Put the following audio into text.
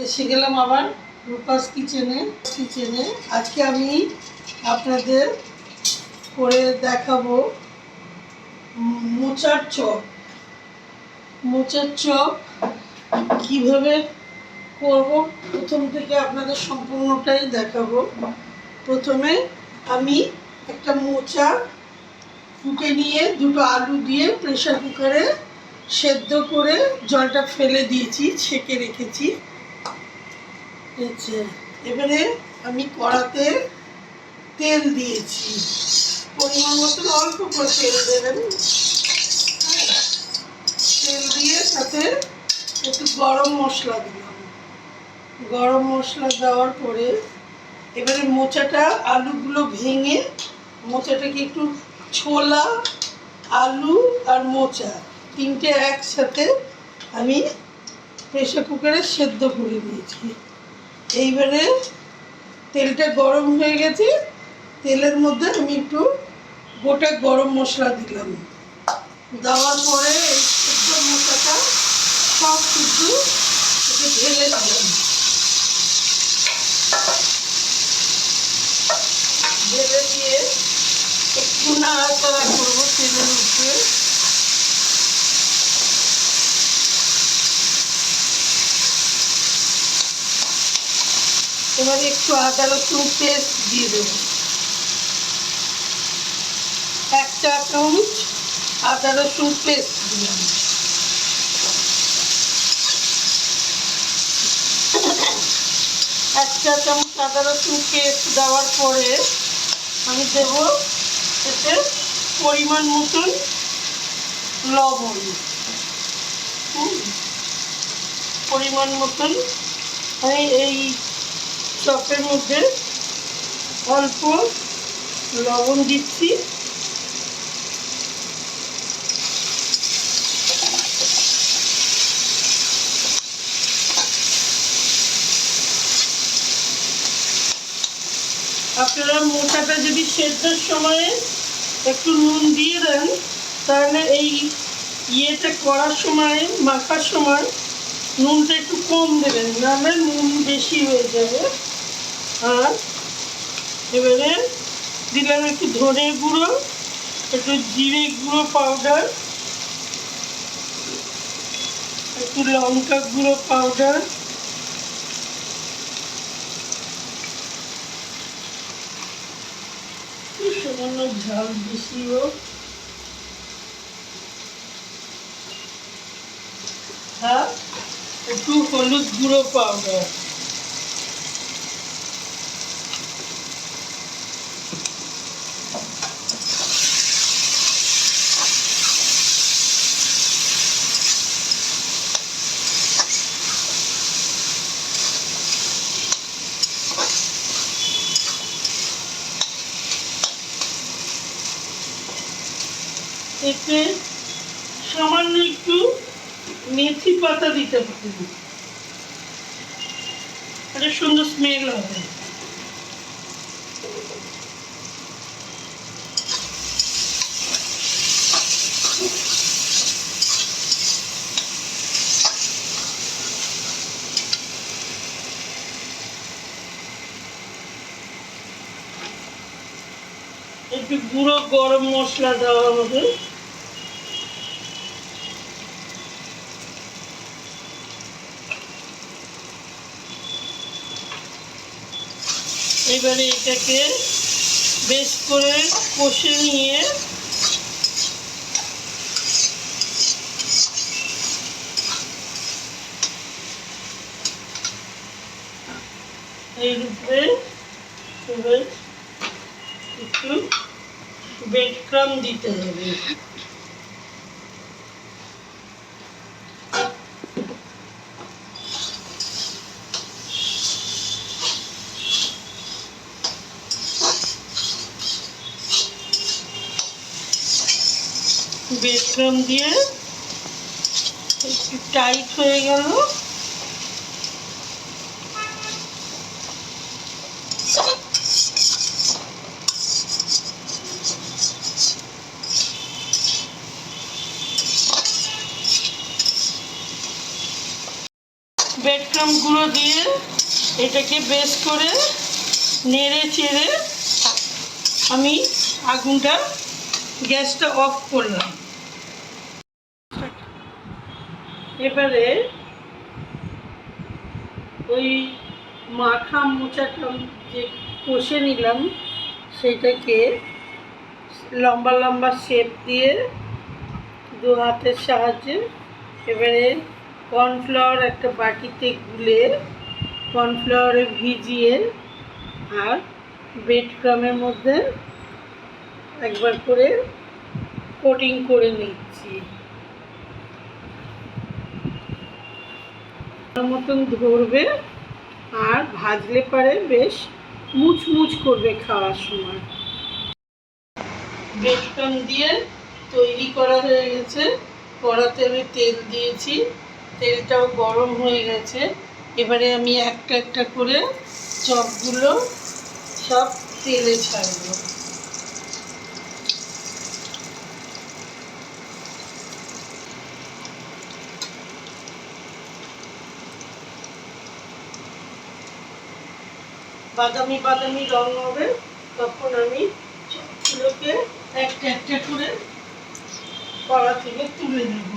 এসে গেলাম আবার রূপাস কিচেনে। আজকে আমি আপনাদের করে দেখাবো মোচার চপ কিভাবে করব। প্রথম থেকে আপনাদের সম্পূর্ণটাই দেখাবো। প্রথমে আমি একটা মোচা কুটে নিয়ে দুটো আলু দিয়ে প্রেসার কুকারে সেদ্ধ করে জলটা ফেলে দিয়েছি, ছেঁকে রেখেছি। এবারে আমি কড়াতে তেল দিয়েছি, পরিমাণ মতন অল্প করে তেল দেবেন। তেল দিয়ে তাতে একটু গরম মশলা দিলাম। গরম মশলা দেওয়ার পরে এবারে মোচাটা আলুগুলো ভেঙে, মোচাটাকে একটু ছোলা আলু আর মোচা তিনটে একসাথে আমি প্রেসার কুকারে সেদ্ধ করে দিয়েছি। এইবারে তেলটা গরম হয়ে গেছে, তেলের মধ্যে আমি একটু গোটা গরম মশলা দিলাম। দেওয়ার পরে এই সেদ্ধ মোচাটা সব কিছু একে ঢেলে দিলাম। ঢেলে দিয়ে একটু নাড়াচাড়া করবো তেলের উপরে। এবারে একটু আদা রসুন পেস্ট দিয়ে দেবো, 1 চা চামচ আদা রসুন পেস্ট দিলাম। এক চা চামচ আদা রসুন পেস্ট দেওয়ার পরে আমি দেব এতে পরিমাণ মতন লবণ। পরিমাণ মতন আমি এই চপের মধ্যে অল্প লবণ দিচ্ছি। আপনারা মোচাটা যদি সেদ্ধর সময়ে একটু নুন দিয়ে দেন, তাহলে এই ইয়েটা করার সময়, মাখার সময় নুনটা একটু কম দেবেন, নাহলে নুন বেশি হয়ে যাবে। আর এবারে দিলাম একটু ধনে গুঁড়ো, একটু জিরে গুঁড়ো পাউডার, একটু লঙ্কা গুঁড়ো পাউডার, সামান্য ঝাল বেশি হোক, আর একটু হলুদ গুঁড়ো পাউডার। এতে সামান্য একটু মেথি পাতা দিতে পারি, একটা সুন্দর স্মেল হবে। একটু গুঁড়ো গরম মশলা দেওয়া হবে। এবারে এটাকে বেশ করে কষে নিয়ে এর উপরে একটু ব্রেড ক্রাম্ব দিতে হবে। ব্রেড ক্রাম্ব দিয়ে একটু টাইট হয়ে গেল। ব্রেড ক্রাম্ব গুঁড়ো দিয়ে এটাকে বেশ করে নেড়ে চেড়ে আমি আগুনটা গ্যাসটা অফ করলাম। এবারে ওই মাখা মোচাটা যে কষে নিলাম সেটাকে লম্বা লম্বা শেপ দিয়ে দু হাতের সাহায্যে এবারে কর্নফ্লাওয়ার একটা বাটিতে গুলে কর্নফ্লাওয়ারে ভিজিয়ে আর ব্রেড ক্রামের মধ্যে একবার করে কোটিং করে নিচ্ছি। মতন ধরবে আর ভাজলে পরে বেশ মুচমুচ করবে খাওয়ার সময়। ব্রেড ক্রাম্ব দিয়ে তৈরি করা হয়ে গেছে। কড়াতে আমি তেল দিয়েছি, তেলটাও গরম হয়ে গেছে। এবারে আমি একটা একটা করে চপগুলো সব তেলে ছাড়বো। বাদামি বাদামি রং হবে তখন আমি চপগুলোকে একটা একটা করে কড়া থেকে তুলে নেব।